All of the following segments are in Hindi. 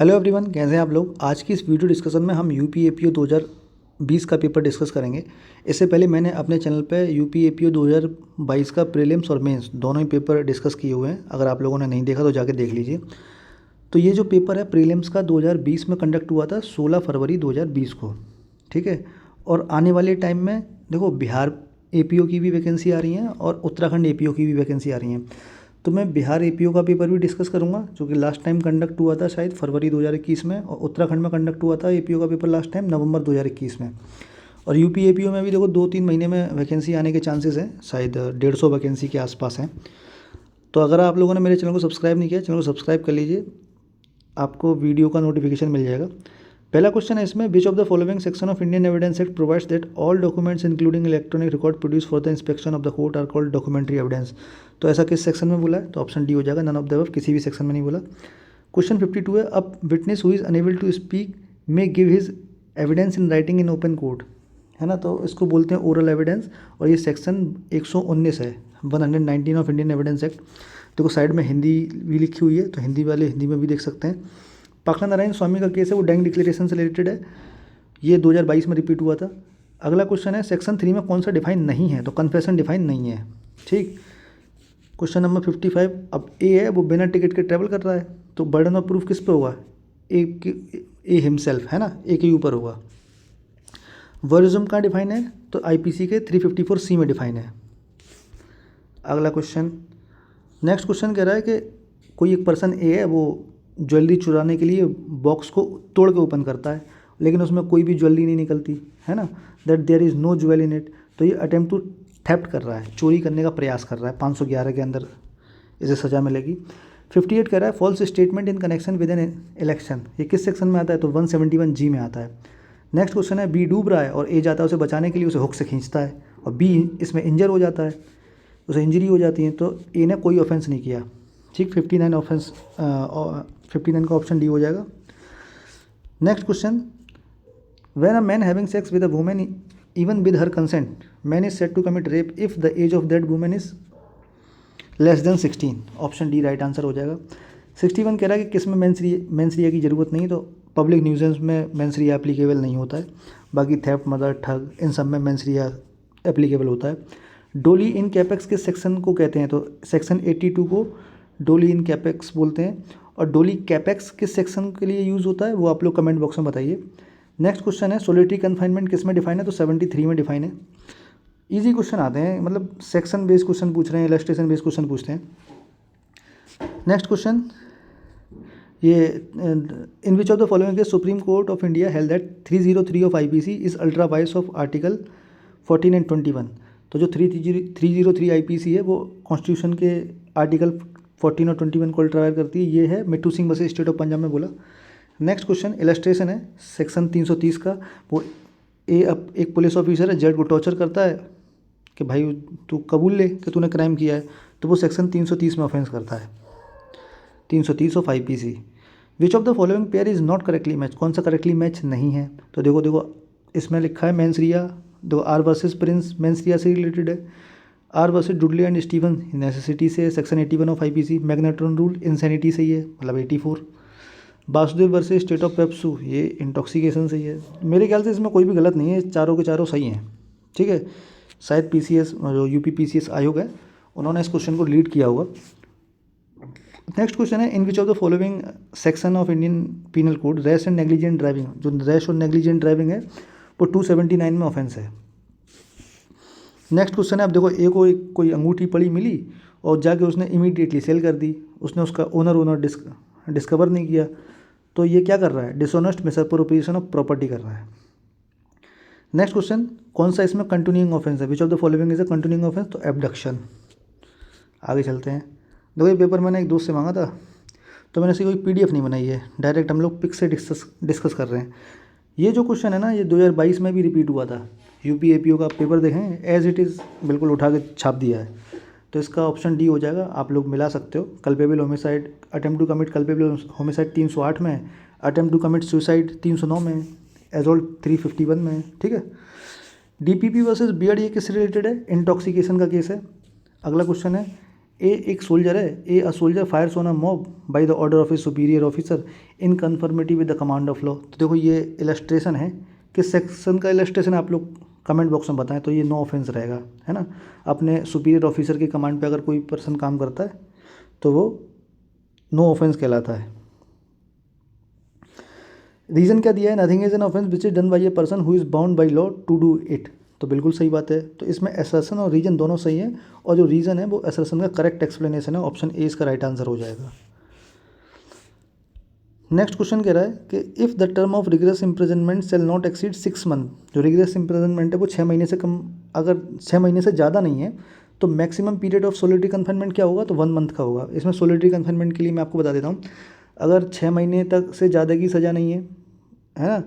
हेलो एवरीवन, कैसे हैं आप लोग। आज की इस वीडियो डिस्कशन में हम यूपीएपीओ 2020 का पेपर डिस्कस करेंगे। इससे पहले मैंने अपने चैनल पे यूपीएपीओ 2022 का प्रीलिम्स और मेंस दोनों ही पेपर डिस्कस किए हुए हैं। अगर आप लोगों ने नहीं देखा तो जाके देख लीजिए। तो ये जो पेपर है प्रीलिम्स का 2020 में कंडक्ट हुआ था 16 फरवरी 2020 को, ठीक है। और आने वाले टाइम में देखो बिहार एपीओ की भी वैकेंसी आ रही हैं और उत्तराखंड एपीओ की भी वैकेंसी आ रही हैं। तो मैं बिहार एपीओ का पेपर भी डिस्कस करूंगा जो कि लास्ट टाइम कंडक्ट हुआ था शायद फरवरी 2021 में, और उत्तराखंड में कंडक्ट हुआ था एपीओ का पेपर लास्ट टाइम नवंबर 2021 में। और यूपी एपीओ में भी देखो 2-3 महीने में वैकेंसी आने के चांसेस हैं, शायद 150 वैकेंसी के आसपास हैं। तो अगर आप लोगों ने मेरे चैनल को सब्सक्राइब नहीं किया, चैनल को सब्सक्राइब कर लीजिए, आपको वीडियो का नोटिफिकेशन मिल जाएगा। पहला क्वेश्चन है इसमें, which of the following section of Indian evidence act provides that all documents including electronic record produce for the inspection of the court are called documentary evidence. तो ऐसा किस सेक्शन में बोला है? तो ऑप्शन डी हो जाएगा, नन ऑफ द अबव, किसी भी सेक्शन में नहीं बोला। क्वेश्चन 52 है, a witness who is unable to speak may give his evidence in writing in open court, है ना। तो इसको बोलते हैं ओरल एविडेंस, और ये सेक्शन 119 है 119 ऑफ इंडियन एविडेंस एक्ट। देखो साइड में हिंदी भी लिखी हुई है, तो हिंदी वाले हिंदी में भी देख सकते हैं। पाखला नारायण स्वामी का केस है, वो डैंग डिक्लेरेशन से रिलेटेड है, ये 2022 में रिपीट हुआ था। अगला क्वेश्चन है, सेक्शन 3 में कौन सा डिफाइन नहीं है? तो कन्फेशन डिफाइन नहीं है, ठीक। क्वेश्चन नंबर 55, अब ए है वो बिना टिकट के ट्रैवल कर रहा है, तो बर्डन ऑफ प्रूफ किस पे होगा? ए हिमसेल्फ, है ना, ए के ऊपर होगा। वर्जुम कहाँ डिफाइन है? तो आईपीसी के 354C में डिफाइन है। अगला क्वेश्चन, नेक्स्ट क्वेश्चन कह रहा है कि कोई एक पर्सन ए है, वो ज्वेलरी चुराने के लिए बॉक्स को तोड़ के ओपन करता है, लेकिन उसमें कोई भी ज्वेलरी नहीं निकलती, है ना, that there is no jewel in it. तो ये अटेम्प्ट टू थेफ्ट कर रहा है, चोरी करने का प्रयास कर रहा है, 511 के अंदर इसे सज़ा मिलेगी। 58 कह रहा है, false statement in connection with an election, ये किस सेक्शन में आता है? तो 171G में आता है। नेक्स्ट क्वेश्चन है, बी डूब रहा है और ए जाता है उसे बचाने के लिए, उसे हुक से खींचता है, और बी इसमें इंजर हो जाता है, उसे इंजरी हो जाती है, तो ए ने कोई ऑफेंस नहीं किया, ठीक। 59 ऑफेंस 59 का ऑप्शन डी हो जाएगा। Next question, when a man having sex with a women even with her consent, man is said to commit rape if the age of that women is less than 16, option D right answer हो जाएगा। 61 कह रहा है कि किस में मेंसरिया की ज़रूरत नहीं, तो पब्लिक न्यूजेंस में मेंसरिया एप्लीकेबल नहीं होता है, बाकी थेफ्ट, मर्डर, ठग, इन सब में मेंसरिया एप्लीकेबल होता है। डोली इन कैपेक्स किस सेक्शन को कहते हैं? तो सेक्शन 82 को डोली इन कैपेक्स बोलते हैं। और डोली कैपेक्स किस सेक्शन के लिए यूज़ होता है वो आप लोग कमेंट बॉक्स में बताइए। नेक्स्ट क्वेश्चन है, सोलिटरी कन्फाइनमेंट किस में डिफाइन है? तो 73 में डिफाइन है। इजी क्वेश्चन आते हैं, मतलब सेक्शन बेस्ड क्वेश्चन पूछ रहे हैं, इलस्ट्रेशन बेस्ड क्वेश्चन पूछते हैं। नेक्स्ट क्वेश्चन, ये इन विच ऑफ द फॉलोइंग के supreme court of India held that 303 of IPC is ultra vice of article 14 and 21। तो जो 303 आईपीसी है वो कॉन्स्टिट्यूशन के आर्टिकल 14 और 21 को अल्ट्रा वायर करती है, ये है Mittu Singh versus state of Punjab में बोला। नेक्स्ट क्वेश्चन इलस्ट्रेशन है सेक्शन 330 का, वो एक पुलिस ऑफिसर है, जेड को टॉर्चर करता है कि भाई तू कबूल ले कि तूने क्राइम किया है, तो वो सेक्शन 330 में ऑफेंस करता है, 330 of IPC. Which of the following pair is not correctly match, कौन सा करेक्टली मैच नहीं है? तो देखो इसमें लिखा है मेंसरिया, दो आर वर्सेस प्रिंस मेंसरिया से रिलेटेड है, R versus Dudley and Stephen necessity से, section 81 of IPC, M'Naghten rule insanity से ही है, मतलब 84। Vasudev versus state of PEPSU, ये इंटॉक्सिकेशन से ही है। मेरे ख्याल से इसमें कोई भी गलत नहीं है, चारों के चारों सही हैं, ठीक है। शायद पीसीएस जो यूपी पीसीएस आयोग है उन्होंने इस क्वेश्चन को लीड किया होगा। नेक्स्ट क्वेश्चन है, in which of the following section of Indian Penal Code rash and negligent driving, जो रैश और नेग्लिजेंट ड्राइविंग है वो 279 में ऑफेंस है। नेक्स्ट क्वेश्चन है, अब देखो ए को कोई अंगूठी पड़ी मिली और जाके उसने इमीडिएटली सेल कर दी, उसने उसका ओनर डिस्कवर नहीं किया, तो ये क्या कर रहा है? डिसऑनेस्ट मिसअप्रोप्रिएशन ऑफ प्रॉपर्टी कर रहा है। नेक्स्ट क्वेश्चन, कौन सा इसमें कंटिन्यूइंग ऑफेंस है? Which of the following is a continuing offence? तो एबडक्शन। आगे चलते हैं। देखो ये पेपर मैंने एक दोस्त से मांगा था, तो मैंने इसकी कोई पीडीएफ नहीं बनाई है, डायरेक्ट हम लोग पिक से डिस्कस कर रहे हैं। ये जो क्वेश्चन है ना, ये 2022 में भी रिपीट हुआ था, यूपी एपीओ का पेपर देखें एज इट इज़ बिल्कुल उठा के छाप दिया है, तो इसका ऑप्शन डी हो जाएगा। आप लोग मिला सकते हो। Culpable homicide, attempt to commit culpable homicide 308 में, अटेम्प्ट टू कमिट सुसाइड 309 में, एजोल्ट 351 में, ठीक है। डीपीपी वर्सेस बियर्ड, ये किससे रिलेटेड है? इंटॉक्सिकेशन का केस है। अगला क्वेश्चन है, एक सोल्जर है, a soldier fires on a mob by the order of a superior officer in conformity with the command of law. तो देखो ये इलस्ट्रेशन है, किस सेक्शन का इलस्ट्रेशन है आप लोग कमेंट बॉक्स में बताएं। तो ये नो ऑफेंस रहेगा, है ना। अपने सुपीरियर ऑफिसर की कमांड पे अगर कोई पर्सन काम करता है तो वो नो ऑफेंस कहलाता है। रीज़न क्या दिया है, nothing is an offence which is done by a person who is bound by law to do it. तो बिल्कुल सही बात है। तो इसमें असर्शन और रीजन दोनों सही है, और जो रीज़न है वो असर्शन का करेक्ट एक्सप्लेनेशन है, ऑप्शन ए इसका राइट आंसर हो जाएगा। नेक्स्ट क्वेश्चन कह रहा है कि if the term of rigorous imprisonment shall not exceed 6 month. जो रिग्रेस इम्प्रिजनमेंट है वो 6 महीने से कम, अगर 6 महीने से ज़्यादा नहीं है तो maximum period of solitary confinement क्या होगा, तो 1 मंथ का होगा। इसमें सोलिटरी कन्फाइनमेंट के लिए मैं आपको बता देता हूँ, अगर 6 महीने तक से ज़्यादा की सज़ा नहीं है ना,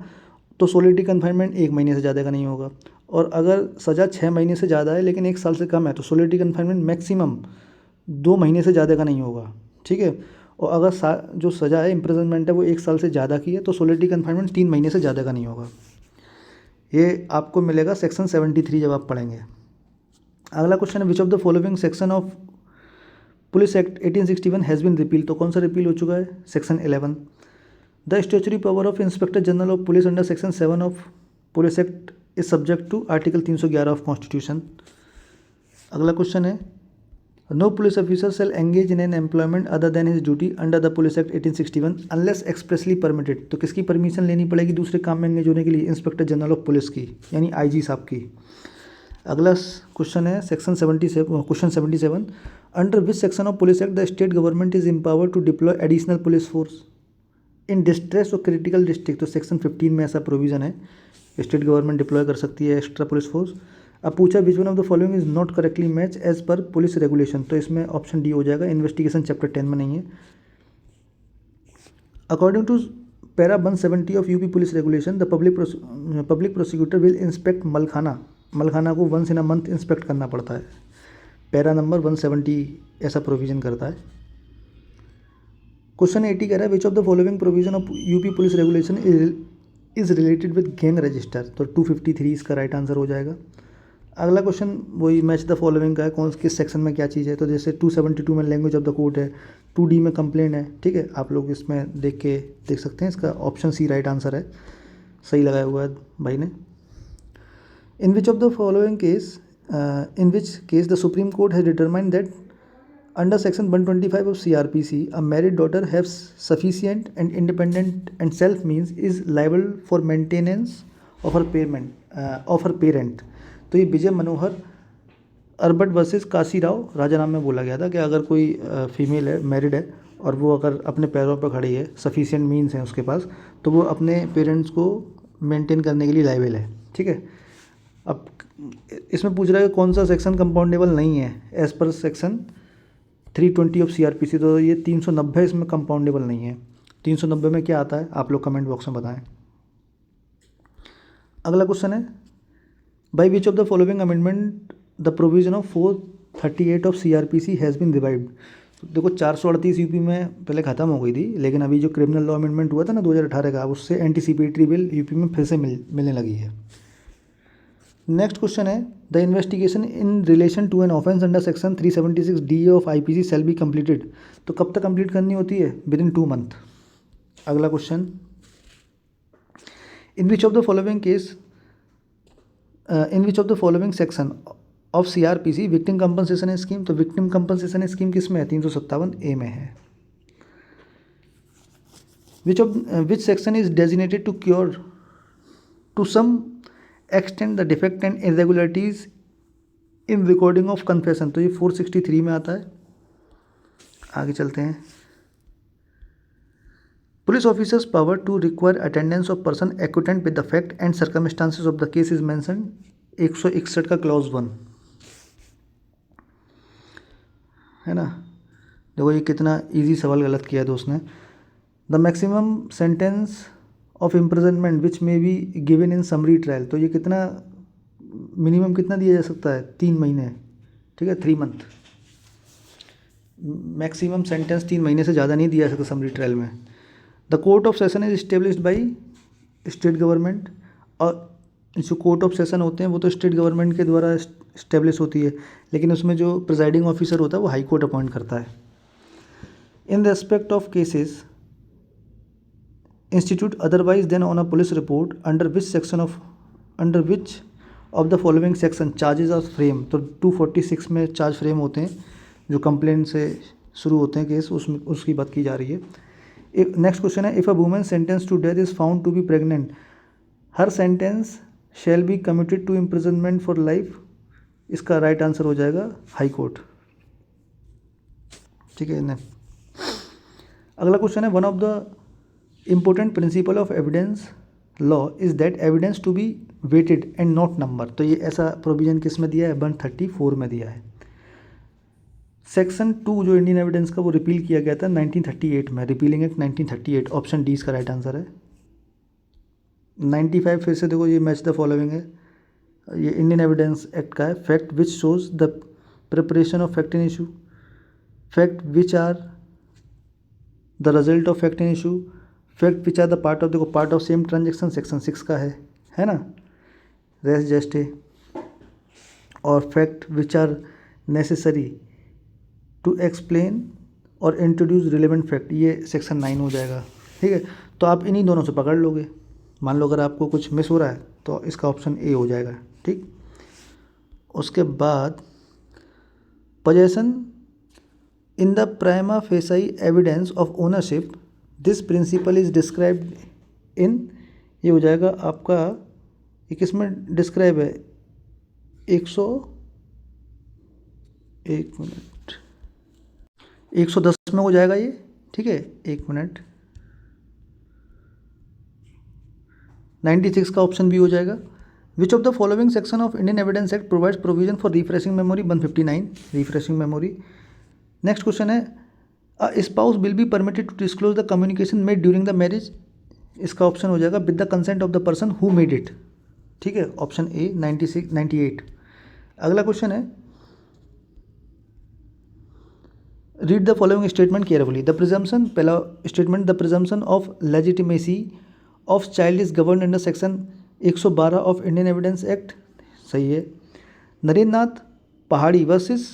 तो सोलिटरी कन्फाइनमेंट 1 महीने से ज़्यादा का नहीं होगा। और अगर सज़ा 6 महीने से ज़्यादा है लेकिन 1 साल से कम है तो सोलिटरी कन्फाइनमेंट मैक्सिमम 2 महीने से ज़्यादा का नहीं होगा, ठीक है। और अगर जो सज़ा है इम्प्रिजनमेंट है वो 1 साल से ज़्यादा की है तो सोलिटरी कन्फाइनमेंट 3 महीने से ज़्यादा का नहीं होगा। ये आपको मिलेगा सेक्शन 73 जब आप पढ़ेंगे। अगला क्वेश्चन है which of the following section of police act 1861 has been repeal. तो कौन सा रिपील हो चुका है, section 11। The statutory power of inspector general of police under section 7 of police act is subject to article 311 of constitution. अगला क्वेश्चन है no police officer shall engage in an employment other than his duty under the police act 1861 unless expressly permitted. तो किसकी परमिशन लेनी पड़ेगी दूसरे काम में एंगेज होने के लिए, इंस्पेक्टर जनरल ऑफ पुलिस की, यानी आईजी साहब की। अगला क्वेश्चन है section 77, question 77 under which section of police act the state government is empowered to deploy additional police force in distress और क्रिटिकल डिस्ट्रिक्ट। तो सेक्शन 15 में ऐसा प्रोविज़न है, स्टेट गवर्नमेंट डिप्लॉय कर सकती है एक्स्ट्रा पुलिस फोर्स। अब पूछा which one of the following is not correctly match as per police regulation. तो इसमें ऑप्शन डी हो जाएगा, इन्वेस्टिगेशन चैप्टर 10 में नहीं है। According to para 170 of UP police regulation the public prosecutor will inspect malkhana को once in a month inspect करना पड़ता है। पैरा नंबर 170 ऐसा प्रोविज़न करता है। क्वेश्चन 80 कह रहा है which of the following provision of UP police regulation is related with gang register. तो 253 इसका राइट आंसर हो जाएगा। अगला क्वेश्चन वही मैच द फॉलोइंग का है, कौन किस सेक्शन में क्या चीज़ है। तो जैसे 272 में लैंग्वेज ऑफ द कोर्ट है, 2D में कंप्लेंट है, ठीक है। आप लोग इसमें देख सकते हैं, इसका ऑप्शन सी राइट आंसर है, सही लगाया हुआ है भाई ने। In which of the following case in which case the supreme Court has determined that under section 125 of CRPC a married daughter has sufficient and independent and self means is liable for maintenance of her parent। तो ये विजय मनोहर अर्बट वर्सेस काशी राव राजा नाम में बोला गया था कि अगर कोई फीमेल है, मैरिड है, और वो अगर अपने पैरों पर खड़ी है, सफिशिएंट मीन्स हैं उसके पास, तो वो अपने पेरेंट्स को मेंटेन करने के लिए लायबल है, ठीक है। अब इसमें पूछ रहा है कि कौन सा सेक्शन कंपाउंडेबल नहीं है as per section 320 of CRPC। तो ये 390 इसमें कंपाउंडेबल नहीं है। 390 में क्या आता है आप लोग कमेंट बॉक्स में बताएं। अगला क्वेश्चन है by which of the following amendment the provision of 438 of CRPC has been revived. तो देखो 438 यूपी में पहले ख़त्म हो गई थी, लेकिन अभी जो क्रिमिनल लॉ अमेंडमेंट हुआ था ना 2018 का, उससे एंटीसिपेटरी बिल यूपी में फिर से मिलने लगी है। नेक्स्ट क्वेश्चन है the investigation in relation to an offence under section 376 DA of IPC shall be completed. तो कब तक कंप्लीट करनी होती है, विद इन 2 मंथ। अगला question in which of the following section of CRPC victim compensation scheme. तो विक्टिम कंपनसेशन स्कीम किस में है, 357A में है। Which section is designated to cure to some extent the defect and irregularities in recording of confession. तो ये 463 में आता है। आगे चलते हैं। Police officers power to require attendance of person acquainted with the fact and circumstances of the case is mention 161 का क्लॉज 1, है ना। देखो ये कितना इजी सवाल गलत किया दोस्त ने। The maximum sentence of imprisonment which may be given in summary trial. तो ये कितना मिनिमम कितना दिया जा सकता है, 3 महीने, ठीक है, 3 मंथ। मैक्सिमम सेंटेंस 3 महीने से ज़्यादा नहीं दिया जा सकता समरी ट्रायल में। The court of session is established by state government और जो कोर्ट ऑफ सेशन होते हैं वो तो स्टेट गवर्नमेंट के द्वारा इस्टेब्लिश होती है, लेकिन उसमें जो प्रिजाइडिंग ऑफिसर होता है वो हाई कोर्ट अपॉइंट करता है। In respect of cases institute otherwise than on a police report under which of the following section charges of frame, तो 246 में चार्ज फ्रेम होते हैं जो कंप्लेंट से शुरू होते हैं केस, उसमें उसकी बात की जा रही है। नेक्स्ट क्वेश्चन है, if a women sentence to death is found to be pregnant her sentence shall be committed to imprisonment for life. इसका राइट आंसर हो जाएगा हाई कोर्ट। ठीक है ना। अगला क्वेश्चन है, one of the important principle of evidence law is that evidence to be weighted and not number. तो ये ऐसा प्रोविजन किस में दिया है? 134 में दिया है। सेक्शन 2 जो इंडियन एविडेंस का वो रिपील किया गया था 1938 में, रिपीलिंग एक्ट 1938। ऑप्शन डी इसका राइट आंसर है। 95 फिर से देखो, ये मैच द फॉलोइंग है, ये इंडियन एविडेंस एक्ट का है। Fact which shows the preparation of fact in issue, fact which are the result of fact in issue, fact which are the part of, देखो part of same transaction section 6 का है ना, रेस जस्टे। और fact which are necessary to explain और इंट्रोड्यूस रिलेवेंट फैक्ट, ये सेक्शन 9 हो जाएगा। ठीक है, तो आप इन्हीं दोनों से पकड़ लोगे। मान लो अगर आपको कुछ मिस हो रहा है तो इसका ऑप्शन ए हो जाएगा। ठीक, उसके बाद possession in the prima facie evidence of ownership, this principle is described in, ये हो जाएगा आपका, ये किस में डिस्क्राइब है? 110 में हो जाएगा ये। ठीक है, 1 मिनट, 96 का ऑप्शन भी हो जाएगा। Which of the following section of Indian evidence act provides provision for refreshing memory? 159 refreshing memory. Next question है, a spouse will be permitted to disclose the communication made during the marriage. इसका ऑप्शन हो जाएगा with the consent of the person who made it. ठीक है, ऑप्शन ए 98। अगला क्वेश्चन है, read the following statement carefully. The presumption, पहला statement, the presumption of legitimacy of child is govern under section 112 of Indian evidence act, सही है। नरेंद्र नाथ पहाड़ी वर्सेस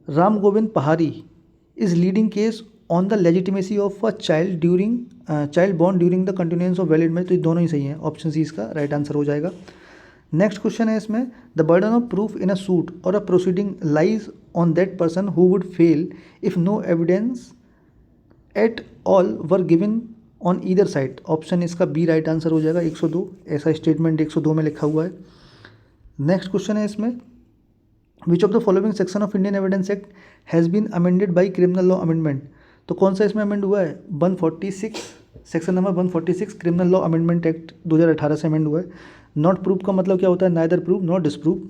राम गोविंद पहाड़ी is leading case on the legitimacy of a child born during the continuance of valid marriage, तो ये दोनों ही सही हैं। ऑप्शन सी इसका राइट आंसर हो जाएगा। नेक्स्ट क्वेश्चन है इसमें, the burden of proof in a suit और a proceeding lies on that person who would fail if no evidence at all were given on either side. Option इसका बी राइट आंसर हो जाएगा, 102। ऐसा स्टेटमेंट 102 में लिखा हुआ है। नेक्स्ट क्वेश्चन है इसमें, which of the following section of Indian evidence act has been amended by criminal law amendment. तो कौन सा इसमें अमेंड हुआ है? 146, section number 146 criminal law amendment act 2018 से अमेंड हुआ है। नॉट प्रूव का मतलब क्या होता है? Neither prove not disprove.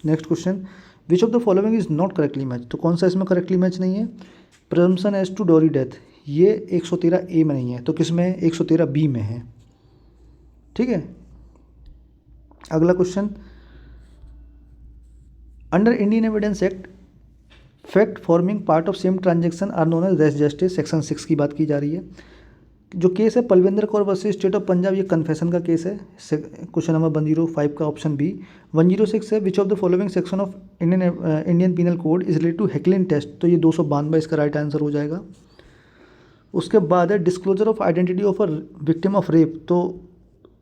Next question, which of the following is not correctly match. तो कौन सा इसमें करेक्टली मैच नहीं है? Presumption as to dowry death, ये 113 ए में नहीं है, तो किस में है? 113 बी में है। ठीक है, अगला question, under Indian evidence act fact forming part of same transaction are known as res gestae, section 6 की बात की जा रही है। जो केस है Palvinder Kaur versus state of Punjab, ये कन्फेशन का केस है। क्वेश्चन नंबर 105 का ऑप्शन बी। 106 है, which of the following section of Indian Penal Code is related to Hicklin test, तो ये 292 इसका राइट आंसर हो जाएगा। उसके बाद है disclosure of identity of a victim of rape, तो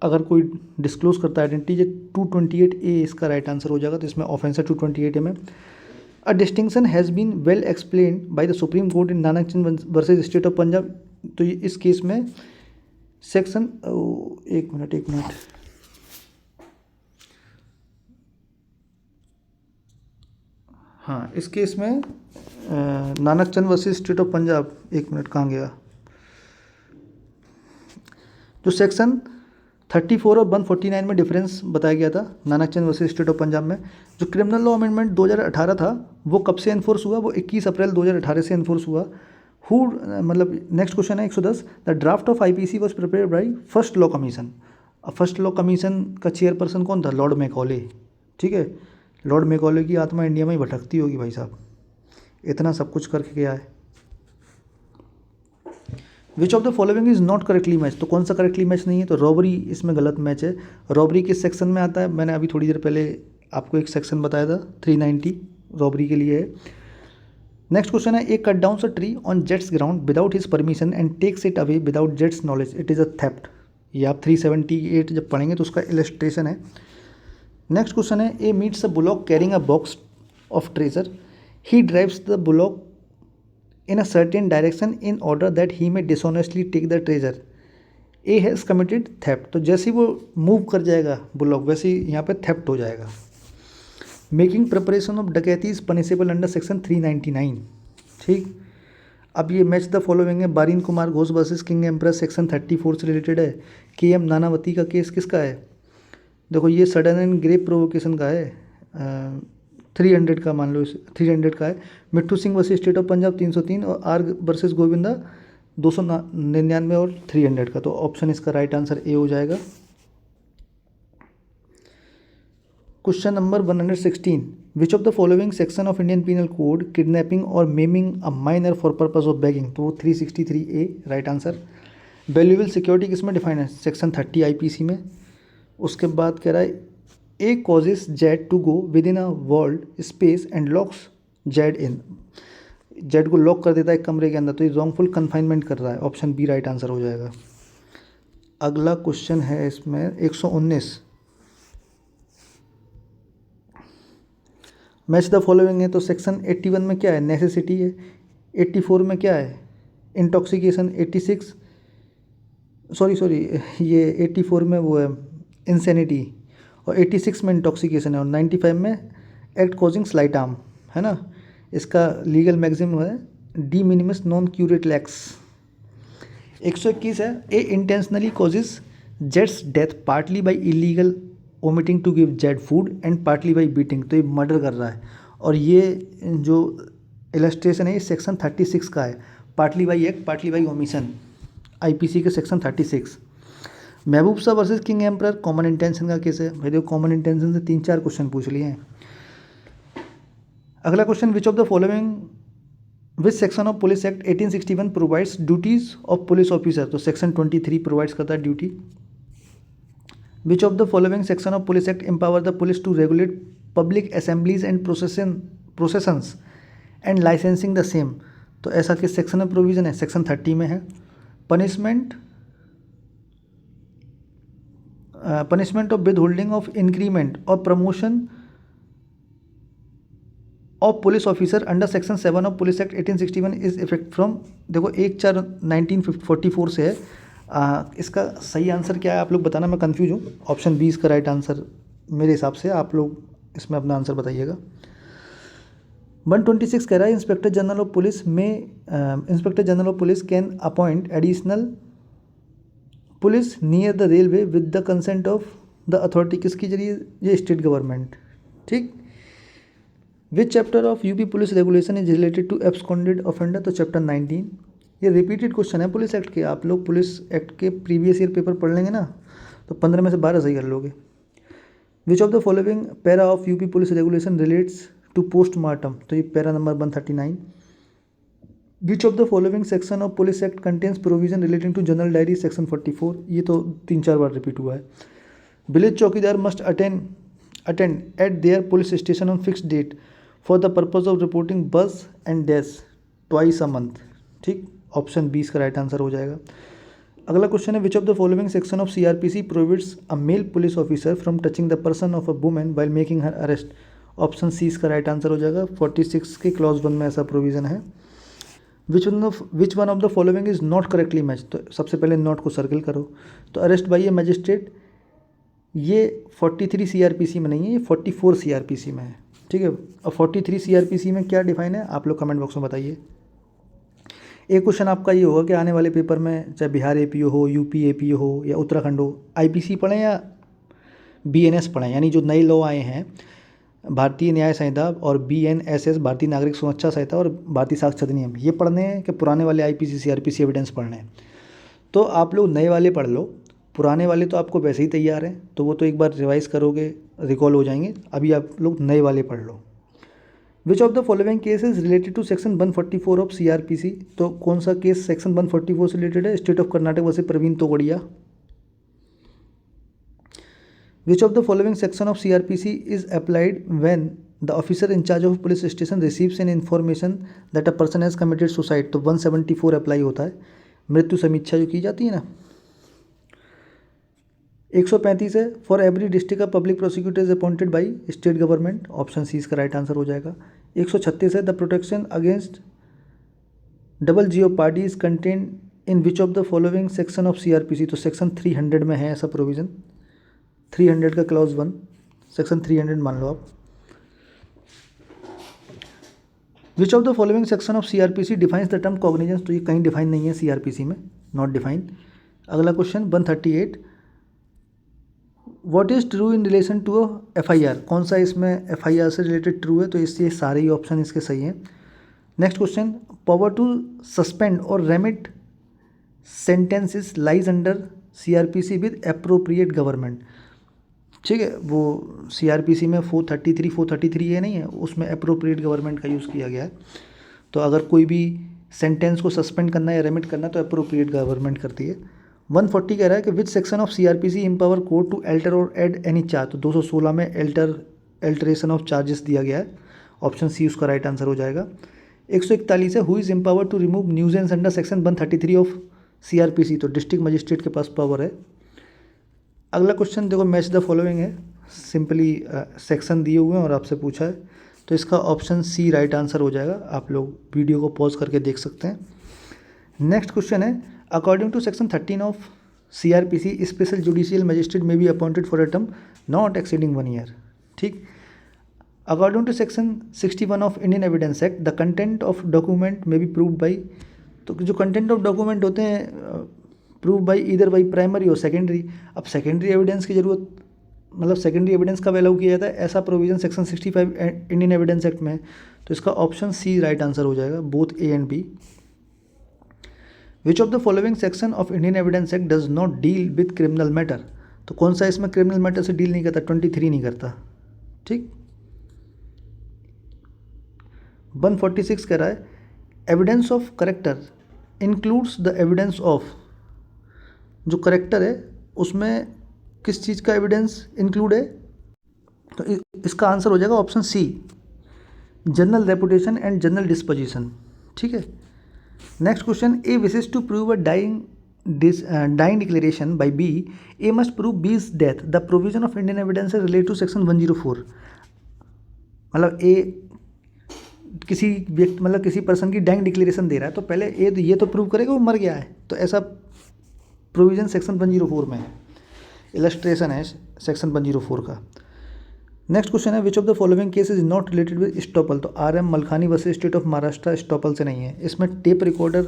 अगर कोई डिस्क्लोज करता है आइडेंटिटी, 228 ए इसका राइट आंसर हो जाएगा। तो इसमें ऑफेंस है 228 ए में। A distinction has been well explained by the supreme court in Nanak Chand versus state of Punjab, तो ये इस केस में सेक्शन, एक मिनट, हाँ, इस केस में Nanak Chand versus state of Punjab, एक मिनट कहाँ गया, जो सेक्शन 34 और 149 में डिफरेंस बताया गया था Nanak Chand versus state of Punjab में। जो क्रिमिनल लॉ अमेंडमेंट 2018 था वो कब से एनफोर्स हुआ? वो 21 अप्रैल 2018 से एनफोर्स हुआ। मतलब नेक्स्ट क्वेश्चन है 110, the draft of IPC was prepared by first law commission. अब फर्स्ट लॉ कमीशन का चेयरपर्सन कौन था? Lord Macaulay. ठीक है, लॉर्ड मैकॉले की आत्मा इंडिया में ही भटकती होगी भाई साहब, इतना सब कुछ करके गया है। Which of the following is not correctly match, तो कौन सा करेक्टली मैच नहीं है, तो रॉबरी इसमें गलत मैच है। रॉबरी किस सेक्शन में आता है, मैंने अभी थोड़ी देर पहले आपको एक सेक्शन बताया था, 390 रॉबरी के लिए है। नेक्स्ट क्वेश्चन है, ए cut down a tree on jets ground without his permission and takes it away without jets knowledge, it is a theft. ये आप 378 जब पढ़ेंगे तो उसका इलस्ट्रेशन है। नेक्स्ट क्वेश्चन है, A meets a bullock carrying a box of treasure, he drives the bullock in a certain direction in order that he may dishonestly take the treasure, A has committed theft। तो जैसे ही वो मूव कर जाएगा बुलॉक वैसे ही यहाँ पे थेफ्ट हो जाएगा। Making preparation of dacoity is punishable under section 399। ठीक, अब ये मैच द फॉलोइंग है, Barin Kumar Ghosh versus King Emperor section 34 से रिलेटेड है। के एम नानावती का केस किसका है, देखो ये सडन एंड ग्रेव प्रोवोकेशन का है, 300 का मान लो, 300 का है। मिट्ठू Singh versus state of Punjab 303 और आर वर्सेस गोविंदा 299 और 300 का, तो ऑप्शन इसका राइट आंसर ए हो जाएगा। Question number 116, which of the following section of Indian Penal Code kidnapping और maiming a minor for purpose of begging, तो वो 363 A right answer. Valuable security किस में डिफाइन है, सेक्शन 30 आईपीसी में। उसके बाद कह रहा है, A causes Z to go within a walled space and locks Z in, Z को लॉक कर देता है एक कमरे के अंदर, तो ये रॉन्गफुल कन्फाइनमेंट कर रहा है, ऑप्शन बी राइट आंसर हो जाएगा। अगला क्वेश्चन है इसमें 119, मैच द फॉलोइंग है, तो सेक्शन 81 में क्या है, नेसेसिटी है। 84 में क्या है, इंटॉक्सिकेशन। 86 सॉरी ये 84 में वो है इंसेनिटी, और 86 में इंटॉक्सिकेशन है, और 95 में एक्ट कॉजिंग स्लाइट हार्म है ना। इसका लीगल मैक्सिमम है de minimis non curat lex. 121 है, ए इंटेंशनली कॉजेज जेट्स death partly by illegal omitting to give Z food and partly by beating, तो ये मर्डर कर रहा है, और ये जो इलस्ट्रेशन है ये सेक्शन 36 का है, partly by act partly by omission, IPC के सेक्शन 36। महबूब Shah versus king emperor common intention का केस है, भाई देखो कॉमन इंटेंशन से 3-4 क्वेश्चन पूछ लिए हैं। अगला question, which of the following which section of police act 1861 provides duties of police officer, तो सेक्शन 23 प्रोवाइड्स करता है duty. Which of the following section of police act empower the police to regulate public assemblies and processions and licensing the same, तो ऐसा किस सेक्शन में प्रोविजन है, सेक्शन 30 में है। Punishment of withholding of increment और promotion of police officer under section 7 of police act 1861 is effect from, देखो 1/4/1944 से है। इसका सही आंसर क्या है आप लोग बताना, मैं कंफ्यूज हूँ। ऑप्शन बी इसका राइट आंसर मेरे हिसाब से, आप लोग इसमें अपना आंसर बताइएगा। 126 कह रहा है, inspector general of police can appoint additional police near the railway with the consent of the authority, किसके जरिए, ये स्टेट गवर्नमेंट। ठीक, which chapter of UP police regulation is related to absconded offender, तो चैप्टर 19। ये रिपीटेड क्वेश्चन है पुलिस एक्ट के, आप लोग पुलिस एक्ट के प्रीवियस ईयर पेपर पढ़ लेंगे ना, तो 15 में से 12 सही कर लोगे। Which of the following para of UP police regulation relates to postmortem, तो ये para number 139। Which of the following section of police act contents provision relating to general diary, section 44, ये तो 3-4 बार रिपीट हुआ है। Village chowkidar must attend at their police station on fixed date for the purpose of reporting bus and dash twice a month. ठीक, ऑप्शन बी इसका राइट आंसर हो जाएगा। अगला क्वेश्चन है, which of the following section of CrPC prohibits a male police officer from touching the person of a women while making her arrest, option C इसका राइट आंसर हो जाएगा। 46 के क्लॉज 1 में ऐसा प्रोविजन है। विच one of the following is not correctly match, तो सबसे पहले नॉट को सर्कल करो। तो अरेस्ट बाई ए मजिस्ट्रेट, ये 43 सीआरपीसी में नहीं है, ये 44 सीआरपीसी में है। ठीक है, और 43 सीआरपीसी में क्या डिफाइन है आप लोग कमेंट बॉक्स में बताइए। एक क्वेश्चन आपका ये होगा कि आने वाले पेपर में चाहे बिहार एपीओ हो, यूपी एपीओ हो या उत्तराखंड हो, आईपीसी पढ़ें या बीएनएस पढ़ें, यानी जो नए लॉ आए हैं, भारतीय न्याय संहिता और बीएनएसएस भारतीय नागरिक सुरक्षा संहिता और भारतीय साक्षरता नियम, ये पढ़ने हैं कि पुराने वाले आईपीसी सीआरपीसी एविडेंस पढ़ने हैं। तो आप लोग नए वाले पढ़ लो, पुराने वाले तो आपको वैसे ही तैयार हैं, तो वो तो एक बार रिवाइज करोगे रिकॉल हो जाएंगे। अभी आप लोग नए वाले पढ़ लो। Which of the following case is related to section 144 of CRPC। तो कौन सा केस सेक्शन 144 से रिलेटेड है? State of Karnataka versus Praveen Togadia. Which of the following section of CRPC is applied when the officer in charge of police station receives an information that a person has committed suicide. तो 174 अप्लाई होता है, मृत्यु समीक्षा जो की जाती है ना। 135 है, फॉर एवरी डिस्ट्रिक्ट का public prosecutor is appointed by state government. Option C इसका राइट आंसर हो जाएगा। 136 है, the protection against double jeopardy is contain in which of the following section of CRPC। तो सेक्शन 300 में है ऐसा प्रोविज़न, 300 का क्लॉज 1, सेक्शन 300 मान लो आप। Which of the following section of CRPC defines the term cognizance. तो ये कहीं डिफाइन नहीं है CRPC में, नॉट डिफाइन। अगला question 138, what is true in relation to FIR। कौन सा इसमें FIR से रिलेटेड ट्रू है? तो इससे सारे ही ऑप्शन इसके सही हैं। Next question, power to suspend और remit sentences lies under CRPC with appropriate government. ठीक है, वो CRPC में 433 ये नहीं है, उसमें एप्रोप्रिएट गवर्नमेंट का यूज़ किया गया है। तो अगर कोई भी सेंटेंस को सस्पेंड करना है या रेमिट करना है तो एप्रोप्रिएट गवर्नमेंट करती है। 140 कह रहा है कि which section of CRPC empower court to alter or add any charge. तो 216 में अल्टरेशन ऑफ चार्जेस दिया गया है। ऑप्शन सी उसका राइट आंसर हो जाएगा। 141 है, who is empower to remove nuisance under section 133 of CRPC। तो डिस्ट्रिक्ट मजिस्ट्रेट के पास पावर है। अगला क्वेश्चन देखो, मैच द फॉलोइंग है, सिंपली सेक्शन दिए हुए हैं और आपसे पूछा है, तो इसका ऑप्शन सी राइट आंसर हो जाएगा। आप लोग वीडियो को पॉज करके देख सकते हैं। नेक्स्ट क्वेश्चन है, according to section 13 of CRPC special judicial magistrate may be appointed for a term not exceeding 1 year. ठीक। According to section 61 of Indian evidence Act the content of document may be proved by. तो जो कंटेंट ऑफ डॉक्यूमेंट होते हैं prove by either by primary और सेकेंडरी। अब सेकेंडरी एविडेंस की जरूरत, मतलब सेकेंडरी एविडेंस का अलाउ किया जाता है, ऐसा provision section 65 Indian evidence act में है। तो इसका ऑप्शन सी राइट आंसर हो जाएगा, both A and B. Which of the following section of Indian evidence act does not deal with criminal matter. तो कौन सा इसमें क्रिमिनल मैटर से डील नहीं करता? 23 नहीं करता। ठीक। 146 कह रहा है, evidence of character includes the evidence of. जो करेक्टर है उसमें किस चीज़ का एविडेंस इंक्लूड है? तो इसका आंसर हो जाएगा option C, general reputation and general disposition. ठीक है। Next question, A wishes to prove a dying declaration by B, A must prove B's death. The provision of Indian Evidence relate to section 104। मतलब ए किसी व्यक्ति, मतलब किसी पर्सन की डाइंग डिक्लेरेशन दे रहा है तो पहले ये तो प्रूव करेगा वो मर गया है। तो ऐसा प्रोविजन सेक्शन 104 में है, इलस्ट्रेशन है सेक्शन 104 का। नेक्स्ट क्वेश्चन है, which of the following case is not related with estoppel. तो RM Malkani versus state of Maharashtra estoppel से नहीं है। इसमें टेप रिकॉर्डर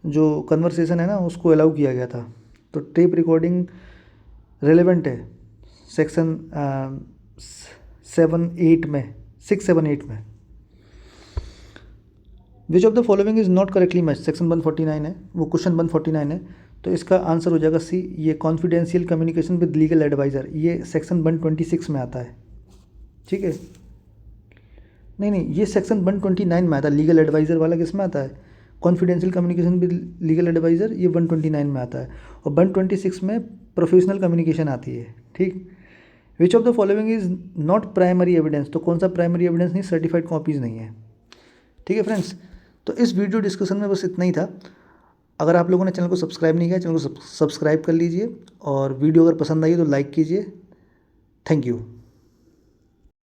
जो कन्वर्सेशन है ना उसको अलाउ किया गया था, तो टेप रिकॉर्डिंग रिलेवेंट है सेक्शन 678 में। विच of the following is not correctly match, section 149 है, वो क्वेश्चन 149 है। तो इसका आंसर हो जाएगा सी, ये confidential communication with legal adviser, ये सेक्शन 126 में आता है। ठीक है, नहीं, ये सेक्शन 129 में आता है। लीगल एडवाइज़र वाला किस में आता है? Confidential communication with legal adviser, ये 129 में आता है। और 126 में प्रोफेशनल कम्युनिकेशन आती है। ठीक। विच of the following is not primary evidence. तो कौन सा प्राइमरी एविडेंस नहीं? सर्टिफाइड कॉपीज़ नहीं है। ठीक है फ्रेंड्स, तो इस वीडियो डिस्कशन में बस इतना ही था। अगर आप लोगों ने चैनल को सब्सक्राइब नहीं किया, चैनल को सब्सक्राइब कर लीजिए, और वीडियो अगर पसंद आई तो लाइक कीजिए। Thank you.